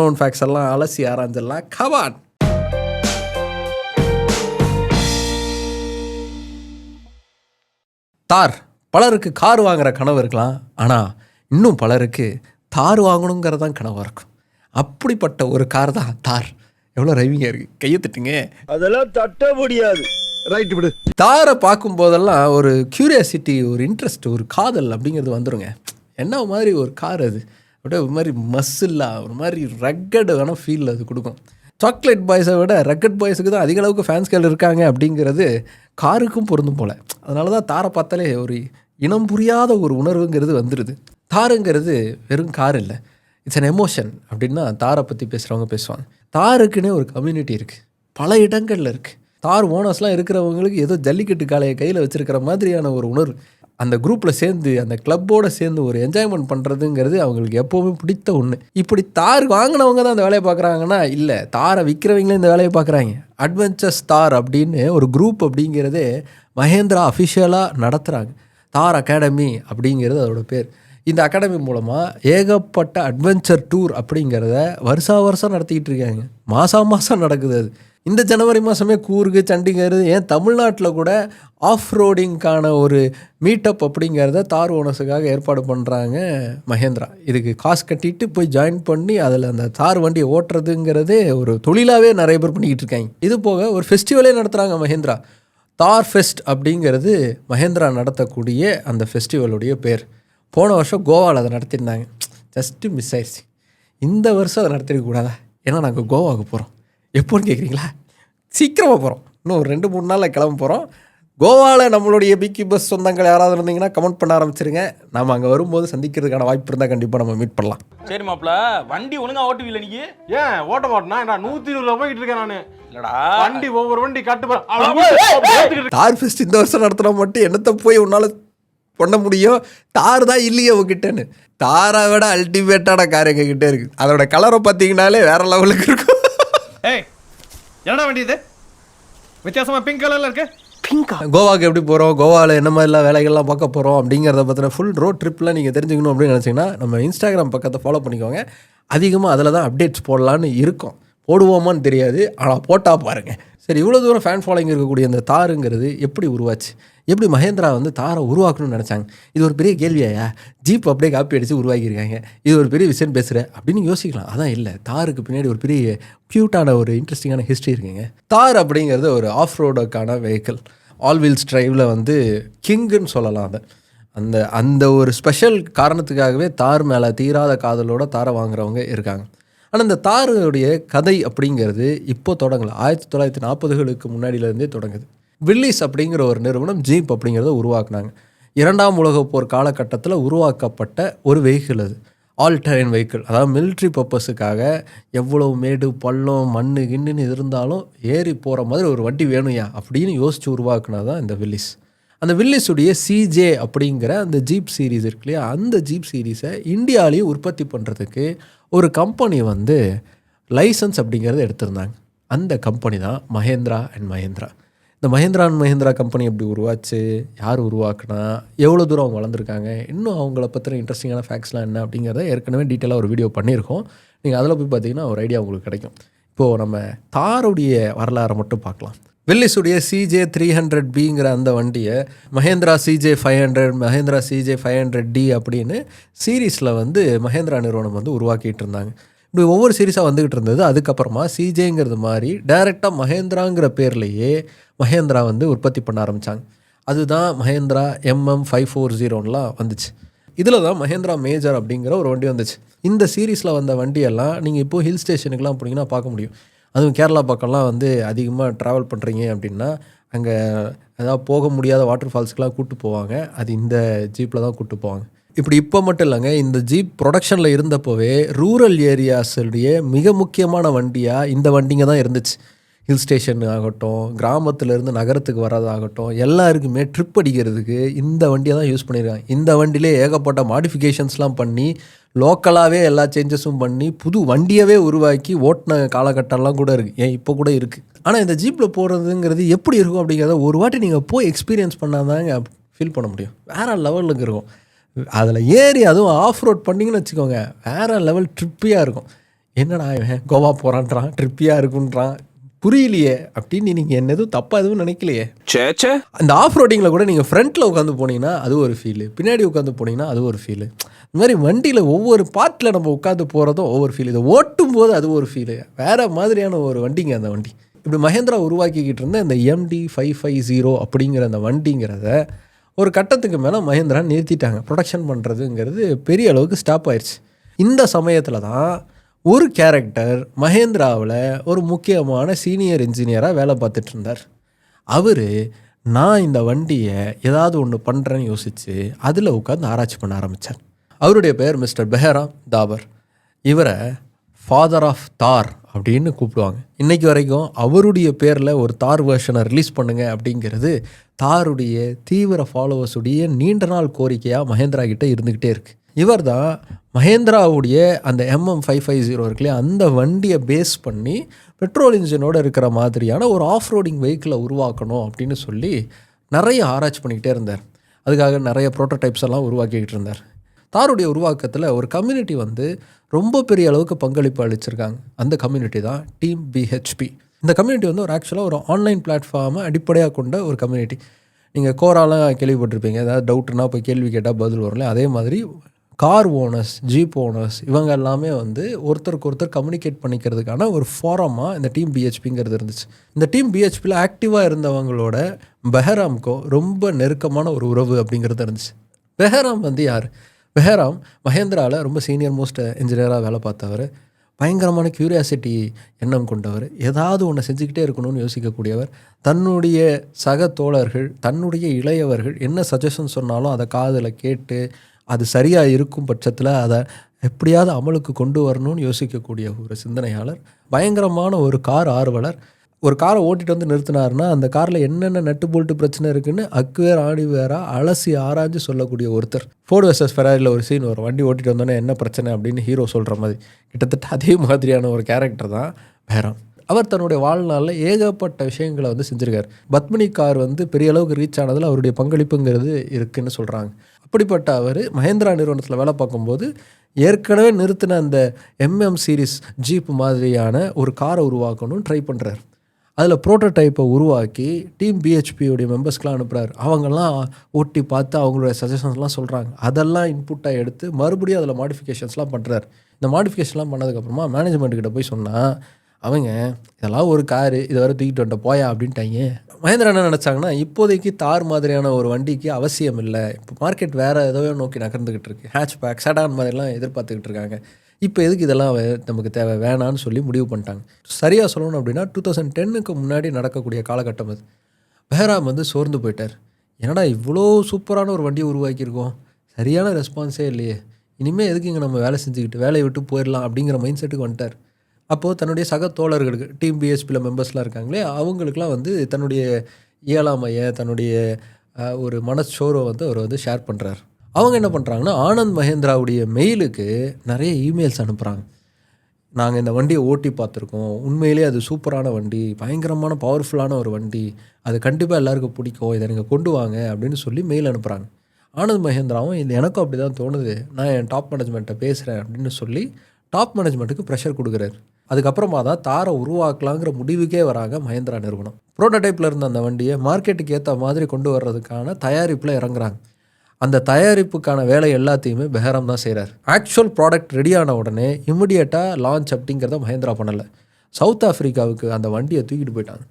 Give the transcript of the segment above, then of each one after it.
Known facts எல்லாம் அலசி ஆராய்ஞ்செல்லாம் கவான். தார். பலருக்கு கார் வாங்குற கனவு இருக்கலாம், ஆனால் இன்னும் பலருக்கு தார் வாங்கணுங்கிறது தான் கனவாக இருக்கும். அப்படிப்பட்ட ஒரு கார் தான் தார். எவ்வளோ ரைவிங்காக இருக்குது, கையை தட்டுங்க. அதெல்லாம் தட்ட முடியாது. ரைட் விடு. தாரை பார்க்கும் போதெல்லாம் ஒரு க்யூரியாசிட்டி, ஒரு இன்ட்ரெஸ்ட், ஒரு காதல் அப்படிங்கிறது வந்துடுங்க. என்ன மாதிரி ஒரு கார் அது, அப்படியே ஒரு மாதிரி மஸ்ஸில்லாக ஒரு மாதிரி ரக்கடான ஃபீல் அது கொடுக்கும். சாக்லேட் பாய்ஸை விட ரக்கட் பாய்ஸுக்கு தான் அதிக அளவுக்கு ஃபேன்ஸ்கள் இருக்காங்க அப்படிங்கிறது காருக்கும் பொருந்தும் போல். அதனால தான் தாரை பார்த்தாலே ஒரு இனம் புரியாத ஒரு உணர்வுங்கிறது வந்துடுது. தாருங்கிறது வெறும் கார் இல்லை, இட்ஸ் அன் எமோஷன் அப்படின்னா தாரை பற்றி பேசுகிறவங்க பேசுவாங்க. தாருக்குன்னே ஒரு கம்யூனிட்டி இருக்குது, பல இடங்களில் இருக்குது. தார் ஓனர்ஸ்லாம் இருக்கிறவங்களுக்கு ஏதோ ஜல்லிக்கட்டு காளையை கையில் வச்சுருக்கிற மாதிரியான ஒரு உணர்வு. அந்த குரூப்பில் சேர்ந்து, அந்த கிளப்போடு சேர்ந்து ஒரு என்ஜாய்மெண்ட் பண்ணுறதுங்கிறது அவங்களுக்கு எப்போவுமே பிடித்த ஒன்று. இப்படி தார் வாங்கினவங்க தான் அந்த வேலையை பார்க்குறாங்கன்னா இல்லை, தாரை விற்கிறவங்களே இந்த வேலையை பார்க்குறாங்க. அட்வென்ச்சர்ஸ் தார் அப்படின்னு ஒரு குரூப் அப்படிங்கிறதே மஹேந்திரா அஃபிஷியலாக நடத்துகிறாங்க. தார் அகாடமி அப்படிங்கிறது அதோட பேர். இந்த அகாடமி மூலமாக ஏகப்பட்ட அட்வென்ச்சர் டூர் அப்படிங்கிறத வருஷம் நடத்திக்கிட்டு இருக்காங்க. மாதம் நடக்குது அது. இந்த ஜனவரி மாதமே கூர்கு, சண்டிகர், ஏன் தமிழ்நாட்டில் கூட ஆஃப் ரோடிங்கான ஒரு மீட்டப் அப்படிங்கிறத தார் ஓனர்ஸுக்காக ஏற்பாடு பண்ணுறாங்க மஹேந்திரா. இதுக்கு காசு கட்டிட்டு போய் ஜாயின் பண்ணி அதில் அந்த தார் வண்டியை ஓட்டுறதுங்கிறதே ஒரு தொழிலாகவே நிறைய பேர் பண்ணிக்கிட்டு இருக்காங்க. இது போக ஒரு ஃபெஸ்டிவலே நடத்துகிறாங்க மஹேந்திரா. தார் ஃபெஸ்ட் அப்படிங்கிறது மஹேந்திரா நடத்தக்கூடிய அந்த ஃபெஸ்டிவலுடைய பேர். போன வருஷம் கோவாவில் அதை நடத்தியிருந்தாங்க, ஜஸ்ட்டு மிஸ் ஆயிடுச்சு. இந்த வருஷம் அதை நடத்திருக்கக்கூடாதா? ஏன்னா நாங்கள் கோவாவுக்கு போகிறோம். எப்போன்னு கேட்குறீங்களா? சீக்கிரமாக போகிறோம், இன்னும் ஒரு 2-3 நாளில் கிளம்ப போகிறோம். கோவாவில் நம்மளுடைய பிக்கி பஸ் சொந்தங்கள் யாராவது இருந்தீங்கன்னா கமெண்ட் பண்ண ஆரம்பிச்சிருங்க. நம்ம அங்கே வரும்போது சந்திக்கிறதுக்கான வாய்ப்பு இருந்தால் கண்டிப்பாக நம்ம மீட் பண்ணலாம். சரி மாப்ள, வண்டி ஒழுங்கா ஓட்டுவீல நீ? ஏன் ஓட்ட மாட்டேனா? நான் 120 போயிட்டு இருக்கேன். நான் இல்லடா, வண்டி ஒவ்வொரு வண்டி கட்டு. தார் ஃபெஸ்ட் இந்த வருஷம் நடத்துனா மட்டும் என்னத்தை போய் உன்னால் பண்ண முடியும்? தார் தான் இல்லையே உங்ககிட்டன்னு. தாரை விட அல்டிமேட்டான கார் எங்ககிட்ட இருக்குது. அதோட கலரை பார்த்தீங்கன்னாலே வேற லெவலுக்கு இருக்கும். ஏய், என்னடா வண்டி இது? வித்தியாசமா பிங்க் கலர்ல இருக்கு. பிங்கா? கோவாவுக்கு எப்படி போகிறோம், கோவாவில் என்ன மாதிரிலாம் வேலைகள்லாம் பார்க்க போகிறோம் அப்படிங்கிறத பற்றின ஃபுல் ரோட் ட்ரிப்பில் நீங்கள் தெரிஞ்சுக்கணும் அப்படின்னு நினச்சிங்கன்னா நம்ம இன்ஸ்டாகிராம் பக்கத்தை ஃபாலோ பண்ணிக்கோங்க. அதிகமாக அதில் தான் அப்டேட்ஸ் போடலான்னு இருக்கும். போடுவோமான்னு தெரியாது, ஆனால் போட்டால் பாருங்கள். சரி, இவ்வளோ தூரம் ஃபேன் ஃபாலோயிங் இருக்கக்கூடிய இந்த தாருங்கிறது எப்படி உருவாச்சு? எப்படி மஹேந்திரா வந்து தாரை உருவாக்கணும்னு நினச்சாங்க? இது ஒரு பெரிய கேள்வியாயா? ஜீப் அப்படியே காப்பி அடித்து உருவாக்கியிருக்காங்க, இது ஒரு பெரிய விஷயம் பேசுகிற அப்படின்னு யோசிக்கலாம். அதான் இல்லை, தாருக்கு பின்னாடி ஒரு பெரிய க்யூட்டான ஒரு இன்ட்ரெஸ்டிங்கான ஹிஸ்ட்ரி இருக்குங்க. தார் அப்படிங்கிறது ஒரு ஆஃப் ரோடுக்கான வெஹிக்கிள். ஆல் வீல்ஸ் டிரைவில் வந்து கிங்குன்னு சொல்லலாம். அதை அந்த ஒரு ஸ்பெஷல் காரணத்துக்காகவே தார் மேலே தீராத காதலோட தாரை வாங்குறவங்க இருக்காங்க. ஆனால் இந்த தாருடைய கதை அப்படிங்கிறது இப்போ தொடங்கலை, 1940களுக்கு முன்னாடியிலேருந்தே தொடங்குது. வில்லிஸ் அப்படிங்கிற ஒரு நிறுவனம் ஜீப் அப்படிங்கிறத உருவாக்குனாங்க. 2ஆம் உலகப் போர் காலகட்டத்தில் உருவாக்கப்பட்ட ஒரு வெஹிக்கிள் அது. ஆல் டெரைன் வெஹிக்கிள், அதாவது மிலிட்ரி பர்பஸுக்காக எவ்வளோ மேடு பள்ளம் மண் கிண்ணுன்னு இருந்தாலும் ஏறி போகிற மாதிரி ஒரு வண்டி வேணுயா அப்படின்னு யோசித்து உருவாக்குனது தான் இந்த வில்லிஸ். அந்த வில்லிஸுடைய சிஜே அப்படிங்கிற அந்த ஜீப் சீரீஸ் இருக்கு இல்லையா, அந்த ஜீப் சீரீஸை இந்தியாவிலேயும் உற்பத்தி பண்ணுறதுக்கு ஒரு கம்பெனி வந்து லைசன்ஸ் அப்படிங்கிறத எடுத்திருந்தாங்க. அந்த கம்பெனி தான் மஹேந்திரா அண்ட் மஹேந்திரா. இந்த மஹேந்திரா அண்ட் மஹேந்திரா கம்பெனி எப்படி உருவாச்சு, யார் உருவாக்குனா, எவ்வளோ தூரம் அவங்க வளர்ந்துருக்காங்க, இன்னும் அவங்கள பற்றின இன்ட்ரெஸ்டிங்கான ஃபேக்ட்ஸ்லாம் என்ன அப்படிங்கிறத ஏற்கனவே டீட்டெயிலாக ஒரு வீடியோ பண்ணியிருக்கோம். நீங்கள் அதில் போய் பார்த்தீங்கன்னா ஒரு ஐடியா உங்களுக்கு கிடைக்கும். இப்போது நம்ம தாருடைய வரலாறை மட்டும் பார்க்கலாம். வில்லிஸுடைய CJ300Bங்கிற அந்த வண்டியை மஹேந்திரா CJ500, மஹேந்திரா CJ500D அப்படின்னு சீரீஸில் வந்து மஹேந்திரா நிறுவனம் வந்து உருவாக்கிட்டு இருந்தாங்க. இப்படி ஒவ்வொரு சீரீஸாக வந்துக்கிட்டு இருந்தது. அதுக்கப்புறமா CJங்கிறது மாதிரி டைரெக்டாக மஹேந்திராங்கிற பேர்லேயே மஹேந்திரா வந்து உற்பத்தி பண்ண ஆரம்பித்தாங்க. அதுதான் மஹேந்திரா MM540லாம் வந்துச்சு. இதில் தான் மஹேந்திரா மேஜர் அப்படிங்கிற ஒரு வண்டி வந்துச்சு. இந்த சீரீஸில் வந்த வண்டியெல்லாம் நீங்கள் இப்போது ஹில் ஸ்டேஷனுக்கெலாம் போனீங்கன்னா பார்க்க முடியும். அதுவும் கேரளா பக்கம்லாம் வந்து அதிகமாக ட்ராவல் பண்ணுறீங்க அப்படின்னா அங்கே ஏதாவது போக முடியாத வாட்டர் ஃபால்ஸ்க்கெலாம் கூப்பிட்டு போவாங்க. அது இந்த ஜீப்பில் தான் கூப்பிட்டு போவாங்க. இப்படி இப்போ மட்டும் இல்லைங்க, இந்த ஜீப் ப்ரொடக்ஷனில் இருந்தப்போவே ரூரல் ஏரியாஸுடைய மிக முக்கியமான வண்டியாக இந்த வண்டிங்க தான் இருந்துச்சு. ஹில் ஸ்டேஷன் ஆகட்டும், கிராமத்துலேருந்து நகரத்துக்கு வர்றதாகட்டும், எல்லாருக்குமே ட்ரிப் அடிக்கிறதுக்கு இந்த வண்டியை தான் யூஸ் பண்ணியிருக்காங்க. இந்த வண்டியிலே ஏகப்பட்ட மாடிஃபிகேஷன்ஸ்லாம் பண்ணி லோக்கலாகவே எல்லா சேஞ்சஸும் பண்ணி புது வண்டியவே உருவாக்கி ஓட்டின காலகட்டம்லாம் கூட இருக்குது. ஏன் இப்போ கூட இருக்குது. ஆனால் இந்த ஜீப்பில் போகிறதுங்கிறது எப்படி இருக்கும் அப்படிங்கிறத ஒரு வாட்டி நீங்கள் போய் எக்ஸ்பீரியன்ஸ் பண்ணாதாங்க ஃபீல் பண்ண முடியும். வேறு லெவலுக்கு இருக்கும். அதில் ஏறி அதுவும் ஆஃப் ரோட் பண்ணிங்கன்னு வச்சுக்கோங்க, வேறு லெவல் ட்ரிப்பியாக இருக்கும். என்னடா இவன் கோவா போகிறான்றான், ட்ரிப்பியாக இருக்குன்றான், புரியலையே அப்படின்னு நீங்கள் என்ன எதுவும் தப்பாக எதுவும் நினைக்கலையே. அந்த ஆஃப் ரோடிங்கில் கூட நீங்கள் ஃப்ரண்ட்டில் உட்காந்து போனீங்கன்னா அது ஒரு ஃபீலு, பின்னாடி உட்காந்து போனீங்கன்னா அது ஒரு ஃபீலு. இந்த மாதிரி வண்டியில் ஒவ்வொரு பார்ட்டில் நம்ம உட்காந்து போகிறதும் ஒவ்வொரு ஃபீல். இதை ஓட்டும் போது அது ஒரு ஃபீலு, வேறு மாதிரியான ஒரு வண்டிங்க அந்த வண்டி. இப்படி மஹேந்திரா உருவாக்கிக்கிட்டு இருந்த இந்த MD550 அப்படிங்கிற அந்த வண்டிங்கிறத ஒரு கட்டத்துக்கு மேலே மஹேந்திரா நிறுத்திட்டாங்க. ப்ரொடக்ஷன் பண்ணுறதுங்கிறது பெரிய அளவுக்கு ஸ்டாப் ஆயிடுச்சு. இந்த சமயத்தில் தான் ஒரு கேரக்டர் மஹேந்திராவில் ஒரு முக்கியமான சீனியர் இன்ஜினியராக வேலை பார்த்துட்டு இருந்தார். அவர் நான் இந்த வண்டியை ஏதாவது ஒன்று பண்ணுறேன்னு யோசித்து அதில் உட்காந்து ஆராய்ச்சி பண்ண ஆரம்பித்தார். அவருடைய பெயர் மிஸ்டர் பெஹராம் தாபர். இவரை ஃபாதர் ஆஃப் தார் அப்படின்னு கூப்பிடுவாங்க. இன்றைக்கி வரைக்கும் அவருடைய பேரில் ஒரு தார் வெர்ஷனை ரிலீஸ் பண்ணுங்க அப்படிங்கிறது தாருடைய தீவிர ஃபாலோவர்ஸுடைய நீண்ட நாள் கோரிக்கையாக மஹேந்திரா கிட்டே இருந்துக்கிட்டே இருக்குது. இவர் தான் மஹேந்திராவுடைய அந்த MM550 இருக்குல்லையா, அந்த வண்டியை பேஸ் பண்ணி பெட்ரோல் இன்ஜினோடு இருக்கிற மாதிரியான ஒரு ஆஃப் ரோடிங் வெஹிக்கிளை உருவாக்கணும் அப்படின்னு சொல்லி நிறைய ஆராய்ச்சி பண்ணிக்கிட்டே இருந்தார். அதுக்காக நிறைய ப்ரோட்டோடைப்ஸ் எல்லாம் உருவாக்கிக்கிட்டு இருந்தார். தாருடைய உருவாக்கத்தில் ஒரு கம்யூனிட்டி வந்து ரொம்ப பெரிய அளவுக்கு பங்களிப்பு அளிச்சிருக்காங்க. அந்த கம்யூனிட்டி தான் டீம் BHP. இந்த கம்யூனிட்டி வந்து ஒரு ஆக்சுவலாக ஒரு ஆன்லைன் பிளாட்ஃபார்மை அடிப்படையாக கொண்ட ஒரு கம்யூனிட்டி. நீங்கள் கோராலாம் கேள்விப்பட்டிருப்பீங்க, ஏதாவது டவுட்னா போய் கேள்வி கேட்டால் பதில் வரல. அதே மாதிரி கார் ஓனர்ஸ், ஜீப் ஓனர்ஸ் இவங்க எல்லாமே வந்து ஒருத்தருக்கு ஒருத்தர் கம்யூனிகேட் பண்ணிக்கிறதுக்கான ஒரு ஃபாரமாக இந்த டீம் BHPங்கிறது இருந்துச்சு. இந்த டீம் BHPயில் ஆக்டிவாக இருந்தவங்களோட பெஹராம்க்கும் ரொம்ப நெருக்கமான ஒரு உறவு அப்படிங்கிறது இருந்துச்சு. பெஹராம் வந்து யார்? பெஹராம் மஹேந்திராவில் ரொம்ப சீனியர் மோஸ்ட் இன்ஜினியராக வேலை பார்த்தவர். பயங்கரமான க்யூரியாசிட்டி எண்ணம் கொண்டவர். ஏதாவது ஒன்று செஞ்சுக்கிட்டே இருக்கணும்னு யோசிக்கக்கூடியவர். தன்னுடைய சக தோழர்கள், தன்னுடைய இளையவர்கள் என்ன சஜஷன் சொன்னாலும் அதை காதில் கேட்டு அது சரியாக இருக்கும் பட்சத்தில் அதை எப்படியாவது அமலுக்கு கொண்டு வரணும்னு யோசிக்கக்கூடிய ஒரு சிந்தனையாளர். பயங்கரமான ஒரு கார் ஆர்வலர். ஒரு காரை ஓட்டிகிட்டு வந்து நிறுத்தினாருன்னா அந்த காரில் என்னென்ன நட்டு போல்ட்டு பிரச்சனை இருக்குன்னு அக்குவேர் ஆணிவேராக அலசி ஆராய்ஞ்சு சொல்லக்கூடிய ஒருத்தர். ஃபோர்டு வெர்சஸ் ஃபெராரியில் ஒரு சீன் வரும், வண்டி ஓட்டிகிட்டு வந்தோன்னே என்ன பிரச்சனை அப்படின்னு ஹீரோ சொல்கிற மாதிரி. கிட்டத்தட்ட அதே மாதிரியான ஒரு கேரக்டர் தான் பெஹராம். அவர் தன்னுடைய வாழ்நாளில் ஏகப்பட்ட விஷயங்களை வந்து செஞ்சுருக்கார். பத்மினி கார் வந்து பெரிய அளவுக்கு ரீச் ஆனதில் அவருடைய பங்களிப்புங்கிறது இருக்குதுன்னு சொல்கிறாங்க. அப்படிப்பட்ட அவர் மஹேந்திரா நிறுவனத்தில் வேலை பார்க்கும்போது ஏற்கனவே நிறுத்தின அந்த MM சீரிஸ் ஜீப் மாதிரியான ஒரு காரை உருவாக்கணும்னு ட்ரை பண்ணுறார். அதில் ப்ரோட்டோடைப்பை உருவாக்கி டீம் BHPயோடைய மெம்பர்ஸ்க்கெலாம் அனுப்புகிறார். அவங்கெல்லாம் ஓட்டி பார்த்து அவங்களுடைய சஜஷன்ஸ்லாம் சொல்கிறாங்க. அதெல்லாம் இன்புட்டாக எடுத்து மறுபடியும் அதில் மாடிஃபிகேஷன்ஸ்லாம் பண்ணுறார். இந்த மாடிஃபிகேஷன்லாம் பண்ணதுக்கப்புறமா மேனேஜ்மெண்ட்டுக்கிட்ட போய் சொன்னால் அவங்க இதெல்லாம் ஒரு காரு, இதை வரை தூக்கிட்டு வந்துட்ட போயா அப்படின்ட்டாங்க. மஹேந்திரா என்ன நினச்சாங்கன்னா, இப்போதைக்கு தார் மாதிரியான ஒரு வண்டிக்கு அவசியம் இல்லை, இப்போ மார்க்கெட் வேறு ஏதோ நோக்கி நகர்ந்துக்கிட்டு இருக்குது, ஹேட்ச்பேக் செடான் மாதிரிலாம் எதிர்பார்த்துக்கிட்டு இருக்காங்க, இப்போ எதுக்கு இதெல்லாம் நமக்கு தேவை வேணான்னு சொல்லி முடிவு பண்ணிட்டாங்க. சரியாக சொல்லணும் அப்படின்னா 2010க்கு முன்னாடி நடக்கக்கூடிய காலகட்டம் அது. பெஹராம் வந்து சோர்ந்து போயிட்டார். என்னடா இவ்வளோ சூப்பரான ஒரு வண்டியை உருவாக்கியிருக்கோம், சரியான ரெஸ்பான்ஸே இல்லையே, இனிமேல் எதுக்கு இங்கே நம்ம வேலை செஞ்சுக்கிட்டு வேலையை விட்டு போயிடலாம் அப்படிங்கிற மைண்ட் செட்டுக்கு வந்துட்டார். அப்போது தன்னுடைய சக தோழர்களுக்கு டீம் BHPயில் மெம்பர்ஸ்லாம் இருக்காங்களே அவங்களுக்குலாம் வந்து தன்னுடைய இயலாமையை, தன்னுடைய ஒரு மனச்சோரை வந்து அவர் வந்து ஷேர் பண்ணுறார். அவங்க என்ன பண்ணுறாங்கன்னா, ஆனந்த் மஹேந்திராவுடைய மெயிலுக்கு நிறைய இமெயில்ஸ் அனுப்புகிறாங்க. நாங்கள் இந்த வண்டியை ஓட்டி பார்த்துருக்கோம், உண்மையிலே அது சூப்பரான வண்டி, பயங்கரமான பவர்ஃபுல்லான ஒரு வண்டி, அது கண்டிப்பாக எல்லாருக்கும் பிடிக்கும், இதை நீங்கள் கொண்டு வாங்க அப்படின்னு சொல்லி மெயில் அனுப்புகிறாங்க. ஆனந்த் மஹேந்திராவும் இது எனக்கும் அப்படி தான் தோணுது, நான் என் டாப் மேனேஜ்மெண்ட்டை பேசுகிறேன் அப்படின்னு சொல்லி டாப் மேனேஜ்மெண்ட்டுக்கு ப்ரெஷர் கொடுக்குறாரு. அதுக்கப்புறமா தான் தாரை உருவாக்கலாங்கிற முடிவுக்கே வராங்க மஹேந்திரா நிறுவனம். ப்ரோட்டோடைப்பில் இருந்த அந்த வண்டியை மார்க்கெட்டுக்கு ஏற்ற மாதிரி கொண்டு வர்றதுக்கான தயாரிப்பில் இறங்குறாங்க. அந்த தயாரிப்புக்கான வேலை எல்லாத்தையுமே பெஹராம் தான் செய்கிறார். ஆக்சுவல் ப்ராடக்ட் ரெடியான உடனே இமிடியேட்டாக லான்ச் அப்படிங்கிறத மஹேந்திரா பண்ணலை. சவுத் ஆஃப்ரிக்காவுக்கு அந்த வண்டியை தூக்கிட்டு போயிட்டாங்க.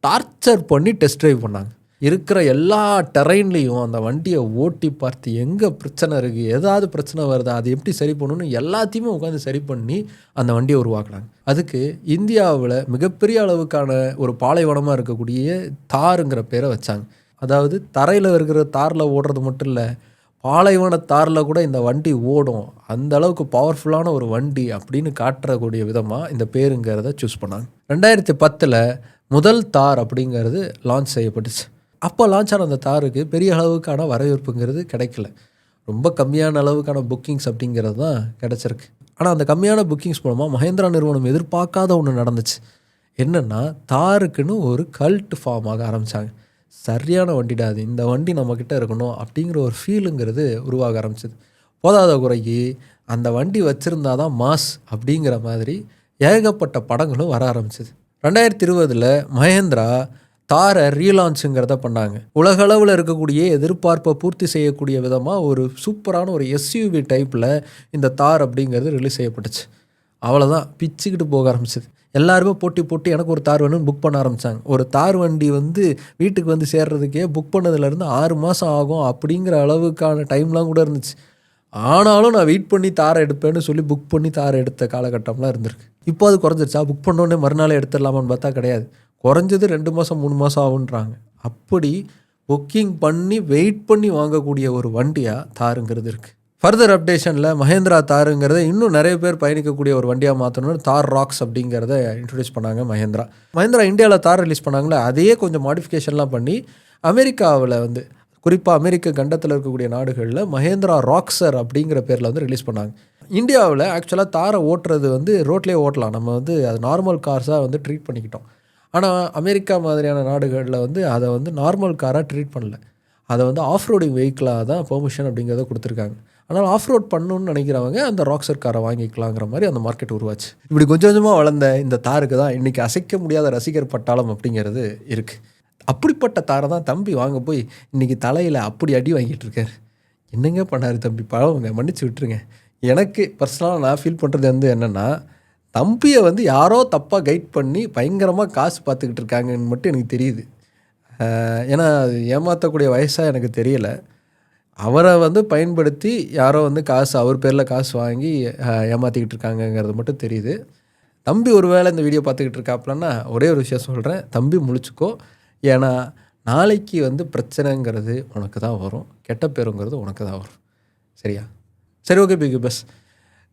டார்ச்சர் பண்ணி டெஸ்ட் ட்ரைவ் பண்ணாங்க. இருக்கிற எல்லா டெரெயின்லேயும் அந்த வண்டியை ஓட்டி பார்த்து எங்கே பிரச்சனை இருக்குது, ஏதாவது பிரச்சனை வருதா, அது எப்படி சரி பண்ணணும்னு எல்லாத்தையுமே உட்காந்து சரி பண்ணி அந்த வண்டியை உருவாக்குனாங்க. அதுக்கு இந்தியாவில் மிகப்பெரிய அளவுக்கான ஒரு பாலைவனமாக இருக்கக்கூடிய தாருங்கிற பேரை வச்சாங்க. அதாவது தரையில் இருக்கிற தாரில் ஓடுறது மட்டும் இல்லை, பாலைவன தாரில் கூட இந்த வண்டி ஓடும், அந்த அளவுக்கு பவர்ஃபுல்லான ஒரு வண்டி அப்படின்னு காட்டக்கூடிய விதமாக இந்த பேருங்கிறத சூஸ் பண்ணாங்க. 2010 முதல் தார் அப்படிங்கிறது லான்ச் செய்யப்பட்டுச்சு. அப்போ லான்ச் ஆன அந்த தாருக்கு பெரிய அளவுக்கான வரவேற்புங்கிறது கிடைக்கல. ரொம்ப கம்மியான அளவுக்கான புக்கிங்ஸ் அப்படிங்கிறது தான் கிடச்சிருக்கு. ஆனால் அந்த கம்மியான புக்கிங்ஸ் மூலமாக மஹேந்திரா நிறுவனம் எதிர்பார்க்காத ஒன்று நடந்துச்சு. என்னென்னா, தாருக்குன்னு ஒரு கல்ட் ஃபார்ம் ஆக ஆரம்பித்தாங்க. சரியான வண்டிடா அது, இந்த வண்டி நம்மக்கிட்ட இருக்கணும் அப்படிங்கிற ஒரு ஃபீலுங்கிறது உருவாக ஆரம்பிச்சிது. போதாத குறைக்கு அந்த வண்டி வச்சுருந்தா தான் மாஸ் அப்படிங்கிற மாதிரி ஏகப்பட்ட படங்களும் வர ஆரம்பிச்சிது. 2020 மஹேந்திரா தாரை ரீலான்ச்சுங்கிறத பண்ணாங்க. உலகளவில் இருக்கக்கூடிய எதிர்பார்ப்பை பூர்த்தி செய்யக்கூடிய விதமாக ஒரு சூப்பரான ஒரு எஸ்யூவி டைப்பில் இந்த தார் அப்படிங்கிறது ரிலீஸ் செய்யப்பட்டுச்சு. அவ்வளோதான், பிச்சுக்கிட்டு போக ஆரம்பிச்சிது. எல்லாருமே போட்டி எனக்கு ஒரு தார் வேணும்னு புக் பண்ண ஆரம்பித்தாங்க. ஒரு தார் வண்டி வீட்டுக்கு வந்து சேர்றதுக்கே புக் பண்ணதுலேருந்து 6 மாதம் ஆகும் அப்படிங்கிற அளவுக்கான டைம்லாம் கூட இருந்துச்சு. ஆனாலும் நான் வெயிட் பண்ணி தாரை எடுப்பேன்னு சொல்லி புக் பண்ணி தாரை எடுத்த காலகட்டம்லாம் இருந்திருக்கு. இப்போ அது குறைஞ்சிருச்சா? புக் பண்ணோடனே மறுநாளே எடுத்துடலாமான்னு பார்த்தா கிடையாது. குறைஞ்சது 2 மாதம் 3 மாதம் ஆகுன்றாங்க. அப்படி புக்கிங் பண்ணி வெயிட் பண்ணி வாங்கக்கூடிய ஒரு வண்டியாக தாருங்கிறது இருக்குது. ஃபர்தர் அப்டேஷனில் மஹேந்திரா தாருங்கிறத இன்னும் நிறைய பேர் பயணிக்கக்கூடிய ஒரு வண்டியாக மாற்றணும்னு தார் ராக்ஸ் அப்படிங்கிறத இன்ட்ரடியூஸ் பண்ணாங்க மஹேந்திரா இந்தியாவில் தார் ரிலீஸ் பண்ணாங்களே, அதையே கொஞ்சம் மாடிஃபிகேஷன்லாம் பண்ணி அமெரிக்காவில் குறிப்பாக அமெரிக்க கண்டத்தில் இருக்கக்கூடிய நாடுகளில் மஹேந்திரா ராக்ஸர் அப்படிங்கிற பேரில் ரிலீஸ் பண்ணாங்க. இந்தியாவில் ஆக்சுவலாக தாரை ஓட்டுறது ரோட்லேயே ஓட்டலாம், நம்ம அது நார்மல் கார்ஸாக ட்ரீட் பண்ணிக்கிட்டோம். ஆனால் அமெரிக்கா மாதிரியான நாடுகளில் அதை நார்மல் காராக ட்ரீட் பண்ணல, அதை ஆஃப் ரோடிங் வெஹிக்கிளாக தான் பெர்மிஷன் அப்படிங்கிறத கொடுத்துருக்காங்க. ஆனால் ஆஃப் ரோட் பண்ணணுன்னு நினைக்கிறவங்க அந்த ராக்ஸர் காரை வாங்கிக்கலாங்கிற மாதிரி அந்த மார்க்கெட் உருவாச்சு. இப்படி கொஞ்சம் கொஞ்சமாக வளர்ந்த இந்த தாருக்கு தான் இன்றைக்கி அசைக்க முடியாத ரசிகர் பட்டாளம் அப்படிங்கிறது இருக்குது. அப்படிப்பட்ட தாரை தான் தம்பி வாங்க போய் இன்றைக்கி தலையில் அப்படி அடி வாங்கிட்டு இருக்காரு. என்னங்க பண்ணார் தம்பி? பழவங்க, மன்னிச்சு விட்டுருங்க. எனக்கு பர்சனலாக நான் ஃபீல் பண்ணுறது என்னென்னா, தம்பியை யாரோ தப்பாக கைட் பண்ணி பயங்கரமாக காசு பார்த்துக்கிட்டு இருக்காங்கன்னு மட்டும் எனக்கு தெரியுது. ஏன்னா அது ஏமாற்றக்கூடிய வயசாக எனக்கு தெரியலை. அவரை பயன்படுத்தி யாரோ காசு அவர் பேரில் காசு வாங்கி ஏமாற்றிக்கிட்டு இருக்காங்கங்கிறது மட்டும் தெரியுது. தம்பி ஒரு வேளை இந்த வீடியோ பார்த்துக்கிட்டு இருக்காப்புலன்னா ஒரே ஒரு விஷயம் சொல்கிறேன், தம்பி முழிச்சுக்கோ. ஏன்னா நாளைக்கு பிரச்சனைங்கிறது உனக்கு தான் வரும், கெட்ட பேருங்கிறது உனக்கு தான் வரும். சரியா? சரி, ஓகே பிக் பஸ்.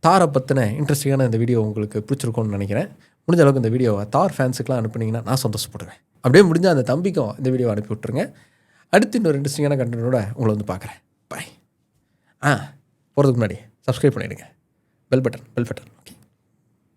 தாரை பற்றின இன்ட்ரெஸ்டிங்கான இந்த வீடியோ உங்களுக்கு பிடிச்சிருக்கோன்னு நினைக்கிறேன். முடிஞ்ச அளவுக்கு இந்த வீடியோவை தார் ஃபேன்ஸுக்கெலாம் அனுப்புனீங்கன்னா நான் சந்தோஷப்படுவேன். அப்படியே முடிஞ்சால் அந்த தம்பிக்கும் இந்த வீடியோவை அனுப்பி விட்ருங்க. அடுத்து இன்னொரு இன்ட்ரெஸ்டிங்கான கண்டென்ட்டோட உங்களை பார்க்குறேன். பாய். போகிறதுக்கு முன்னாடி சப்ஸ்கிரைப் பண்ணிவிடுங்க. Bell button. ஓகே.